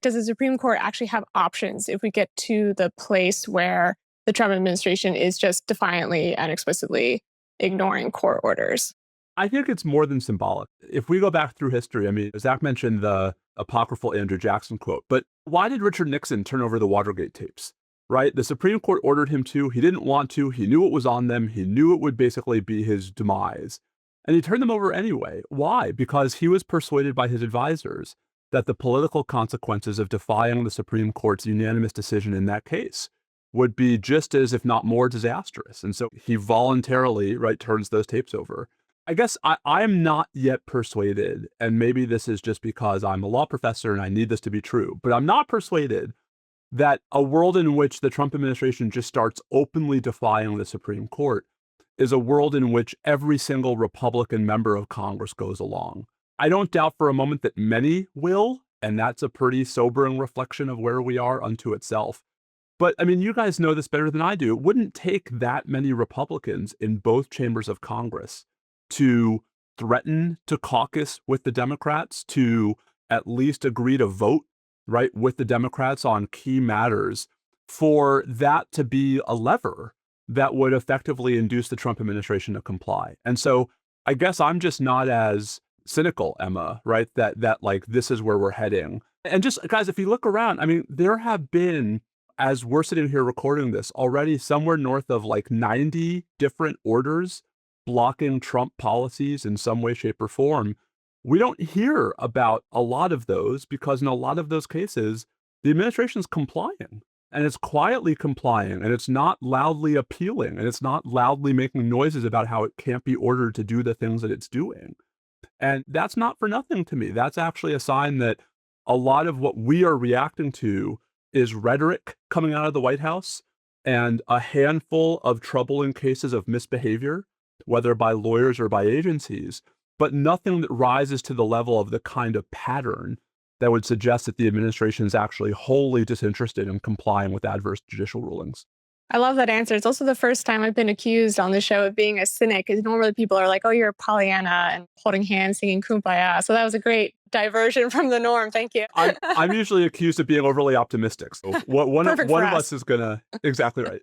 Does the Supreme Court actually have options if we get to the place where the Trump administration is just defiantly and explicitly ignoring court orders? I think it's more than symbolic. If we go back through history, I mean, Zach mentioned the apocryphal Andrew Jackson quote, but why did Richard Nixon turn over the Watergate tapes? Right? The Supreme Court ordered him to. He didn't want to. He knew it was on them. He knew it would basically be his demise. And he turned them over anyway. Why? Because he was persuaded by his advisors that the political consequences of defying the Supreme Court's unanimous decision in that case would be just as, if not more, disastrous. And so he voluntarily, right, turns those tapes over. I guess I'm not yet persuaded, and maybe this is just because I'm a law professor and I need this to be true, but I'm not persuaded that a world in which the Trump administration just starts openly defying the Supreme Court is a world in which every single Republican member of Congress goes along. I don't doubt for a moment that many will, and that's a pretty sobering reflection of where we are unto itself. But I mean, you guys know this better than I do. It wouldn't take that many Republicans in both chambers of Congress to threaten to caucus with the Democrats, to at least agree to vote, right, with the Democrats on key matters, for that to be a lever that would effectively induce the Trump administration to comply. And so I guess I'm just not as cynical, Emma, right, that like this is where we're heading. And just guys, if you look around, I mean, there have been, as we're sitting here recording this, already somewhere north of like 90 different orders blocking Trump policies in some way, shape, or form. We don't hear about a lot of those because in a lot of those cases, the administration's complying, and it's quietly complying, and it's not loudly appealing, and it's not loudly making noises about how it can't be ordered to do the things that it's doing. And that's not for nothing to me. That's actually a sign that a lot of what we are reacting to is rhetoric coming out of the White House and a handful of troubling cases of misbehavior, whether by lawyers or by agencies, but nothing that rises to the level of the kind of pattern that would suggest that the administration is actually wholly disinterested in complying with adverse judicial rulings. I love that answer. It's also the first time I've been accused on the show of being a cynic, because normally people are like, oh, you're a Pollyanna and holding hands, singing Kumbaya. So that was a great diversion from the norm. Thank you. I'm usually accused of being overly optimistic. So one Perfect of for us. us is going to, exactly right.